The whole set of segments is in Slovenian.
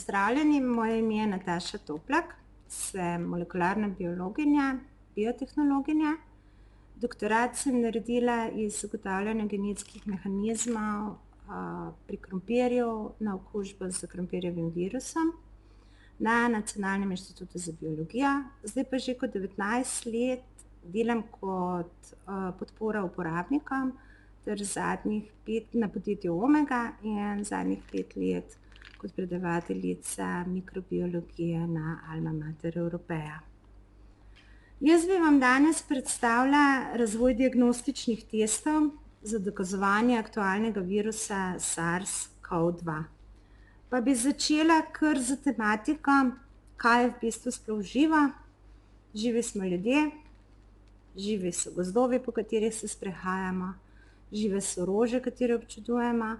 Pozdravljeni, moje ime je Nataša Toplak, sem molekularna biologinja, biotehnologinja. Doktorat sem naredila iz ugotavljanja genetskih mehanizmov pri krompirju na okužbo z krompirjevim virusom na Nacionalnem inštitutu za biologijo. Zdaj pa že kot 19 let delam kot podpora uporabnikom ter zadnjih 5 na podjetju Omega in zadnjih 5 let kot predavateljica mikrobiologije na Alma Mater Europaea. Jaz bi vam danes predstavila razvoj diagnostičnih testov za dokazovanje aktualnega virusa SARS-CoV-2. Pa bi začela kar z tematiko, kaj je v bistvu sploh živo. Živi smo ljudje, živi so gozdovi, po katerih se sprehajamo, žive so rože, katere občudujemo,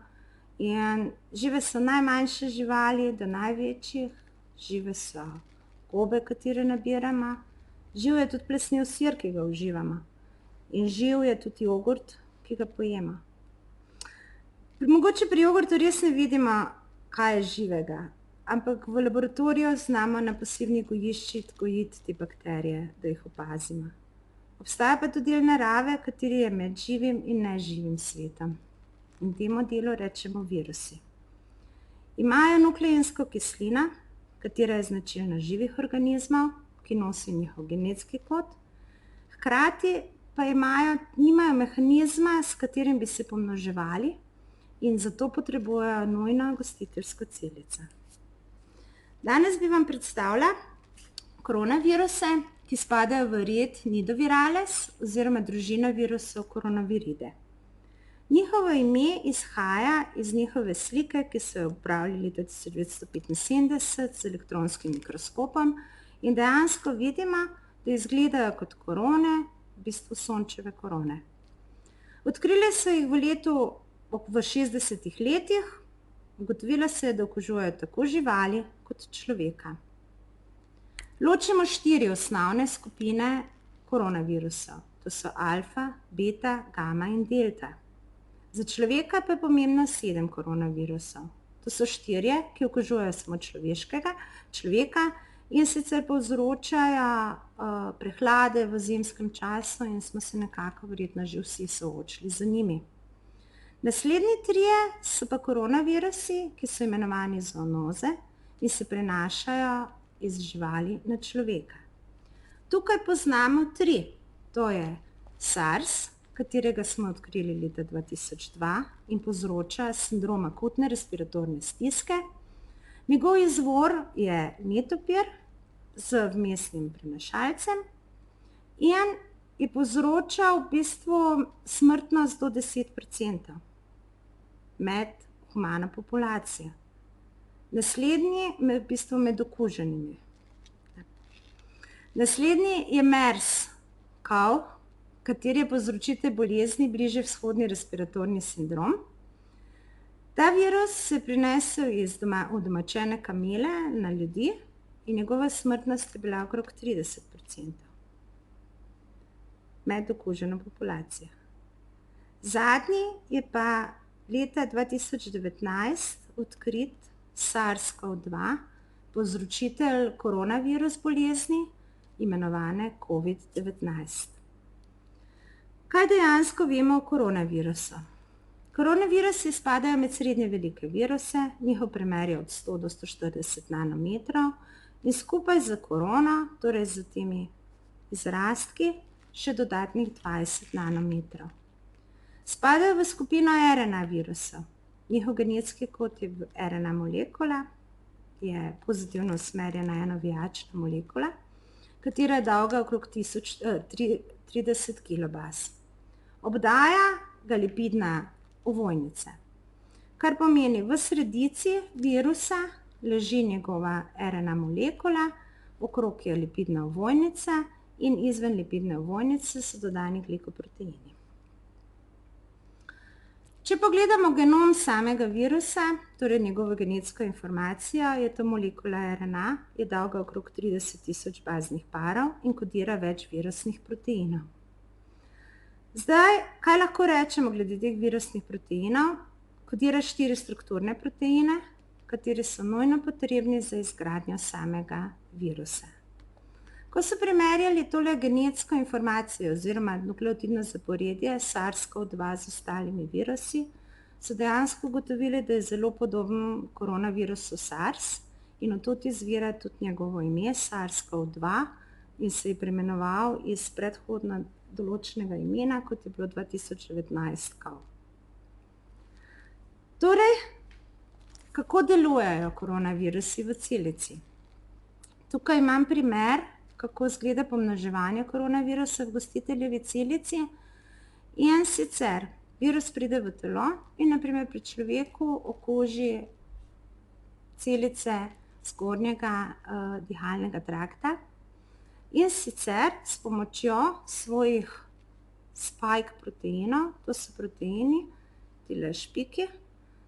in žive so najmanjše živali do največjih, žive so gobe, katere nabiramo, živ je tudi plesniv sir, ki ga uživamo, in živ je tudi jogurt, ki ga pojemo. Mogoče pri jogurtu res ne vidimo, kaj je živega, ampak v laboratoriju znamo na pasivnih gojiščih gojiti te bakterije, da jih opazimo. Obstaja pa tudi del narave, kateri je med živim in neživim svetom. In temu delu rečemo virusi. Imajo nukleinsko kislino, katera je značilna živih organizmov, ki nosi njihov genetski kod, hkrati pa nimajo mehanizma, s katerim bi se pomnoževali, in zato potrebujejo nujno gostiteljsko celico. Danes bi vam predstavila koronaviruse, ki spadajo v red Nidovirales oziroma družina virusov Coronaviride. Njihovo ime izhaja iz njihove slike, ki so jo upravili leta 1975 z elektronskim mikroskopom, in dejansko vidimo, da izgledajo kot korone, v bistvu sončeve korone. Odkrili so jih v 60 letih, ugotovilo se je, da okužujejo tako živali kot človeka. Ločimo 4 osnovne skupine koronavirusov. To so alfa, beta, gama in delta. Za človeka pa je pomembno 7 koronavirusov. To so 4, ki okužujejo samo človeka in sicer povzročajo prehlade v zimskem času in smo se nekako verjetno že vsi soočili z njimi. Naslednji 3 so pa koronavirusi, ki so imenovani zoonoze in se prenašajo iz živali na človeka. Tukaj poznamo 3. To je SARS, katerega smo odkrili leta 2002 in povzroča sindrom akutne respiratorne stiske. Njegov izvor je netopir z vmesnim prenašalcem in je povzročal v bistvu smrtnost do 10% med humano populacijo. Naslednji v bistvu med okuženimi. Naslednji je MERS-CoV, kateri je povzročitelj bolezni bližje vzhodni respiratorni sindrom. Ta virus se je prinesel iz udomačene kamele na ljudi in njegova smrtnost je bila okrog 30% med okuženo populacijo. Zadnji je pa leta 2019 odkrit SARS-CoV-2, povzročitelj koronavirus bolezni, imenovane COVID-19. Kaj dejansko vemo o koronavirusu? Koronavirusi spadajo med srednje velike viruse, njihov premer je od 100 do 140 nanometrov in skupaj z korono, torej z temi izrastki, še dodatnih 20 nanometrov. Spadajo v skupino RNA virusov. Njihov genetski kod je RNA molekula, je pozitivno usmerjena enovijačna molekula, katera je dolga okrog 30 kilobaz. Obdaja ga lipidna ovojnica, kar pomeni, v sredici virusa leži njegova RNA molekula, okrog je lipidna ovojnica in izven lipidne ovojnice so dodani glikoproteini. Če pogledamo genom samega virusa, torej njegovo genetsko informacijo, je to molekula RNA, je dolga okrog 30.000 baznih parov in kodira več virusnih proteinov. Zdaj, kaj lahko rečemo glede teh virusnih proteinov? Kodira 4 strukturne proteine, kateri so nujno potrebni za izgradnjo samega virusa. Ko so primerjali tole genetsko informacijo oziroma nukleotidno zaporedje SARS-CoV-2 z ostalimi virusi, so dejansko ugotovili, da je zelo podoben koronavirusu SARS in od tod izvira tudi njegovo ime SARS-CoV-2 in se je preimenoval iz predhodno določenega imena, kot je bilo 2019 CoV. Torej, kako delujejo koronavirusi v celici? Tukaj imam primer, kako izgleda pomnoževanje koronavirusa v gostiteljevi celici. In sicer virus pride v telo in na primer pri človeku okuži celice zgornjega dihalnega trakta in sicer s pomočjo svojih spike proteinov, to so proteini, tile špiki,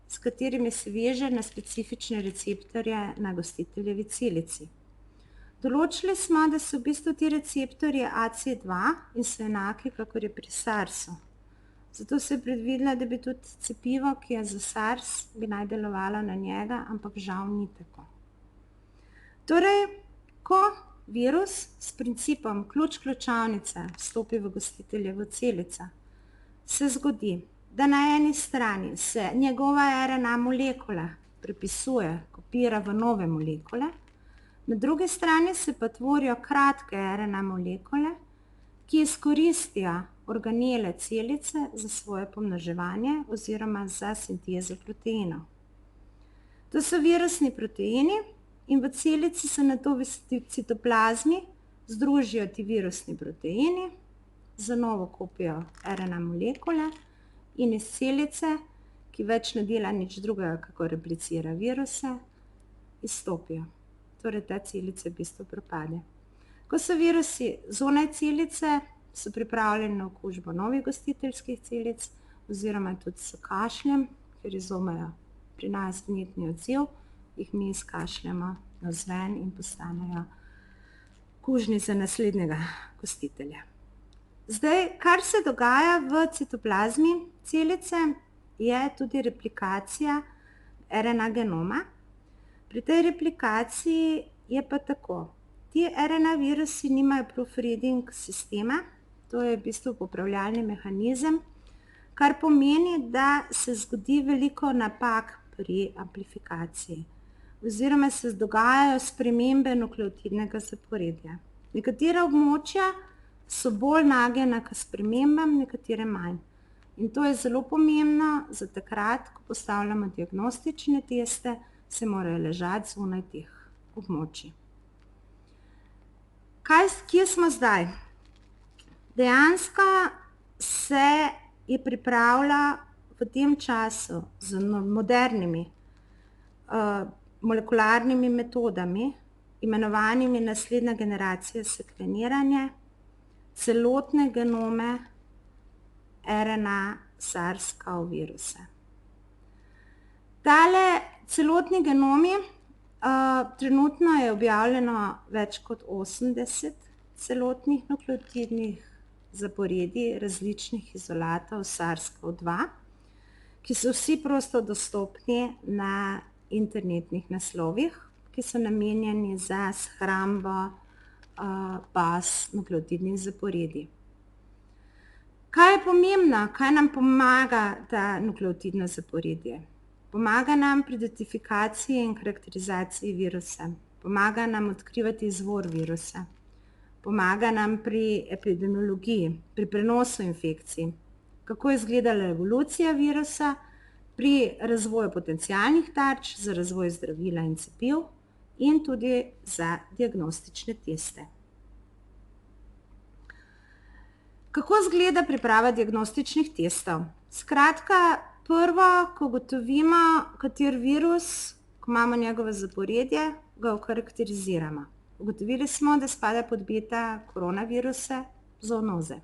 s katerimi se veže na specifične receptorje na gostiteljevi celici. Določili smo, da so v bistvu ti receptorji AC2 in so enaki, kakor je pri SARS-u. Zato se je predvidela, da bi tudi cepivo, ki je za SARS, bi naj delovalo na njega, ampak žal ni tako. Torej, ko virus s principom ključ-ključavnice vstopi v gostiteljevo celico, se zgodi, da na eni strani se njegova RNA molekula prepisuje, kopira v nove molekule, na drugi strani se pa tvorijo kratke RNA molekule, ki izkoristijo organele celice za svoje pomnoževanje oziroma za sintezo proteinov. To so virusni proteini in v celici se nato v citoplazmi združijo ti virusni proteini za novo kopijo RNA molekule in iz celice, ki več ne dela nič drugega, kako replicira viruse, izstopijo. Torej ta celica v bistvu propade. Ko so virusi zunaj celice, so pripravljeni na okužbo novih gostiteljskih celic oziroma tudi s kašljem, ker izumejo pri nas vnetni odziv, jih mi izkašljamo navzven in postanejo kužni za naslednjega gostitelja. Zdaj, kar se dogaja v citoplazmi celice, je tudi replikacija RNA genoma. Pri tej replikaciji je pa tako. Ti RNA virusi nimajo proofreading sistema, to je v bistvu popravljalni mehanizem, kar pomeni, da se zgodi veliko napak pri amplifikaciji oziroma se dogajajo spremembe nukleotidnega zaporedja. Nekatera območja so bolj nagnjena k spremembam, nekatere manj. In to je zelo pomembno za takrat, ko postavljamo diagnostične teste, se morajo ležati zunaj teh območij. Kje smo zdaj? Dejansko se je pripravila v tem času z modernimi molekularnimi metodami, imenovanimi naslednja generacija sekveniranja, celotne genome RNA SARS-CoV virusa. Tale celotni genomi, trenutno je objavljeno več kot 80 celotnih nukleotidnih zaporedij različnih izolatov SARS-CoV-2, ki so vsi prosto dostopni na internetnih naslovih, ki so namenjeni za shrambo baz nukleotidnih zaporedij. Kaj je pomembno? Kaj nam pomaga ta nukleotidno zaporedje? Pomaga nam pri identifikaciji in karakterizaciji virusa. Pomaga nam odkrivati izvor virusa. Pomaga nam pri epidemiologiji, pri prenosu infekcij. Kako je izgledala evolucija virusa pri razvoju potencialnih tarč, za razvoj zdravila in cepiv in tudi za diagnostične teste. Kako izgleda priprava diagnostičnih testov? Skratka, prvo, ko ugotovimo, kater virus, ko imamo njegovo zaporedje, ga okarakteriziramo. Ugotovili smo, da spada pod beta koronaviruse zoonoze.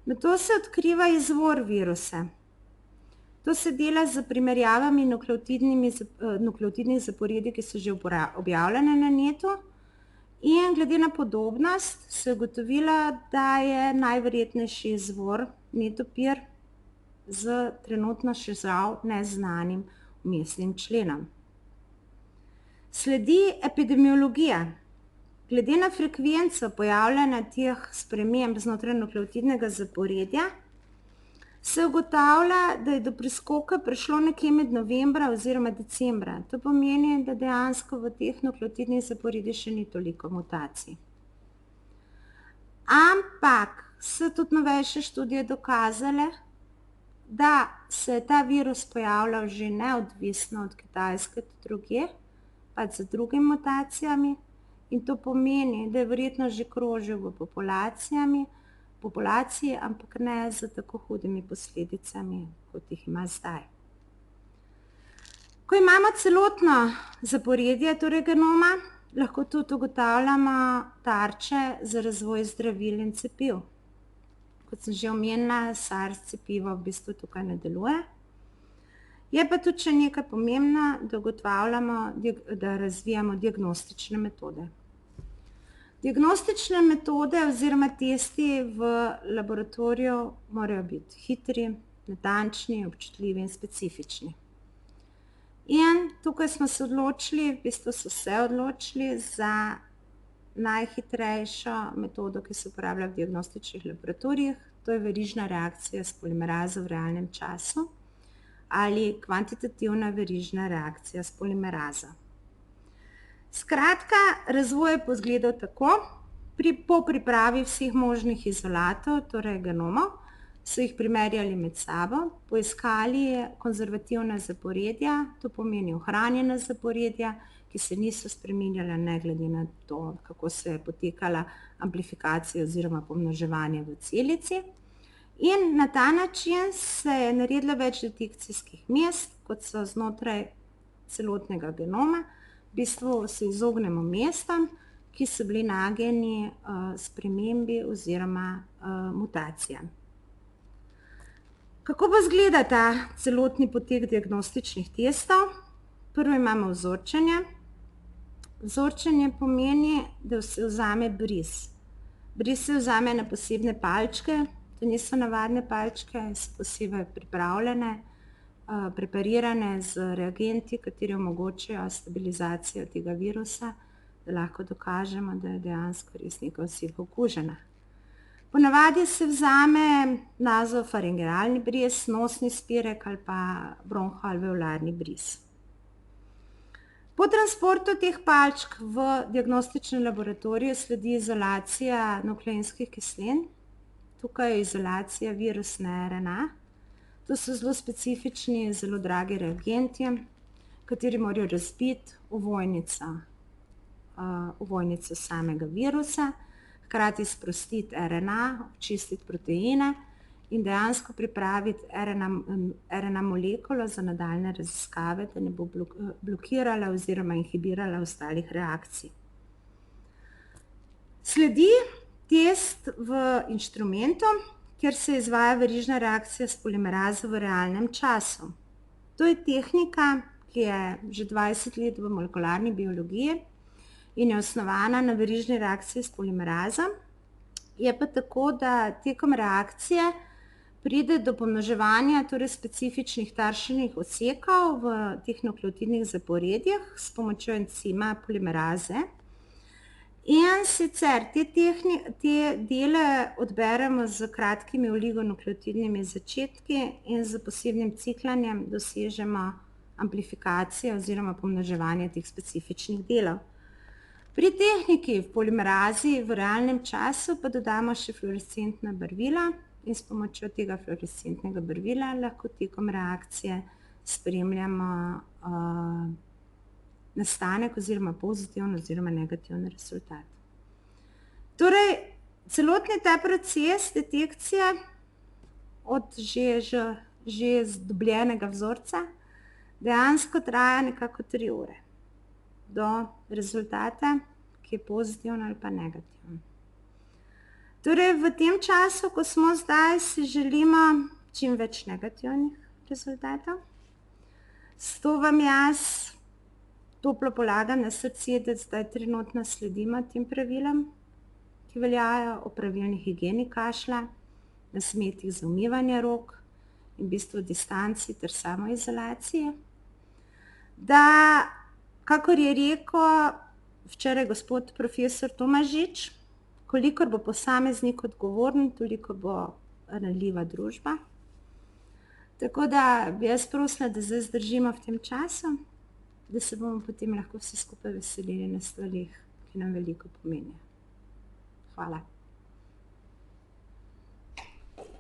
Nato se odkriva izvor virusa. To se dela z primerjavami nukleotidnih zaporedij, ki so že objavljene na netu. In glede na podobnost se je ugotovila, da je najverjetnejši izvor netopir z trenutno še žal neznanim vmesnim členom. Sledi epidemiologija. Glede na frekvenco pojavljanja teh sprememb znotraj nukleotidnega zaporedja, se ugotavlja, da je do preskoka prišlo nekje med novembra oziroma decembra. To pomeni, da dejansko v teh nukleotidnih zaporedjih še ni toliko mutacij. Ampak so tudi novejše študije dokazale, da se je ta virus pojavljal že neodvisno od Kitajske tudi drugje, pač z drugimi mutacijami, in to pomeni, da je verjetno že krožil v populaciji, ampak ne z tako hudimi posledicami, kot jih ima zdaj. Ko imamo celotno zaporedje, torej genoma, lahko tudi ugotavljamo tarče za razvoj zdravil in cepiv. Kot sem že omenila, SARS cepivo v bistvu tukaj ne deluje. Je pa tudi še nekaj pomembno, da ugotavljamo, da razvijamo diagnostične metode. Diagnostične metode oziroma testi v laboratoriju morajo biti hitri, natančni, občutljivi in specifični. In tukaj smo se odločili, v bistvu so se odločili za najhitrejšo metodo, ki se uporablja v diagnostičnih laboratorijih, to je verižna reakcija s polimerazo v realnem času ali kvantitativna verižna reakcija s polimerazo. Skratka, razvoj je izgledal tako, po pripravi vseh možnih izolatov, torej genomov, so jih primerjali med sabo, poiskali konzervativna zaporedja, to pomeni ohranjena zaporedja, ki se niso spreminjala ne glede na to, kako se je potekala amplifikacija oziroma pomnoževanje v celici. In na ta način se je naredilo več detekcijskih mest, kot so znotraj celotnega genoma. V bistvu se izognemo mestom, ki so bili nagnjeni spremembi oziroma mutacijam. Kako pa izgleda ta celotni potek diagnostičnih testov? Prvo imamo vzorčenje. Vzorčenje pomeni, da se vzame bris. Bris se vzame na posebne palčke, to niso navadne palčke, so posebej pripravljene, preparirane z reagenti, kateri omogočajo stabilizacijo tega virusa, da lahko dokažemo, da je dejansko res neka oseba okužena. Ponavadi se vzame nazofaringealni bris, nosni spirek ali pa bronhoalveolarni bris. Po transportu teh palčk v diagnostičnem laboratoriju sledi izolacija nukleinskih kislin. Tukaj je izolacija virusne RNA. To so zelo specifični, zelo dragi reagenti, kateri morajo razbiti ovojnico samega virusa, hkrati sprostiti RNA, očistiti proteine in dejansko pripraviti RNA molekulo za nadaljnje raziskave, da ne bo blokirala oziroma inhibirala ostalih reakcij. Sledi test v inštrumentu, kjer se izvaja verižna reakcija s polimerazo v realnem času. To je tehnika, ki je že 20 let v molekularni biologiji in je osnovana na verižni reakciji s polimerazo. Je pa tako, da tekom reakcije pride do pomnoževanja torej specifičnih tarčnih odsekov v teh nukleotidnih zaporedjih s pomočjo encima polimeraze. In sicer te dele odberemo z kratkimi oligonukleotidnimi začetki in z posebnim ciklanjem dosežemo amplifikacijo oziroma pomnoževanje teh specifičnih delov. Pri tehniki v polimerazi v realnem času pa dodamo še fluorescentna barvila in s pomočjo tega fluorescentnega barvila lahko tekom reakcije spremljamo nastanek oziroma pozitiven oziroma negativen rezultat. Torej, celotni ta proces detekcije od že zdobljenega vzorca dejansko traja nekako 3 ure do rezultata, ki je pozitiven ali pa negativen. Torej, v tem času, ko smo zdaj, si želimo čim več negativnih rezultatov. Zato vam jaz toplo polagam na srce, da zdaj trenutno sledimo tem pravilom, ki veljajo o pravilni higieni kašlja, na smetih za umivanje rok in v bistvu distanci ter samoizolaciji. Da kakor je rekel včeraj gospod profesor Tomažič, kolikor bo posameznik odgovoren, toliko bo ranljiva družba. Tako da bi jaz prosila, da zdaj zdržimo v tem času, da se bomo potem lahko vsi skupaj veselili na stvareh, ki nam veliko pomenijo. Hvala.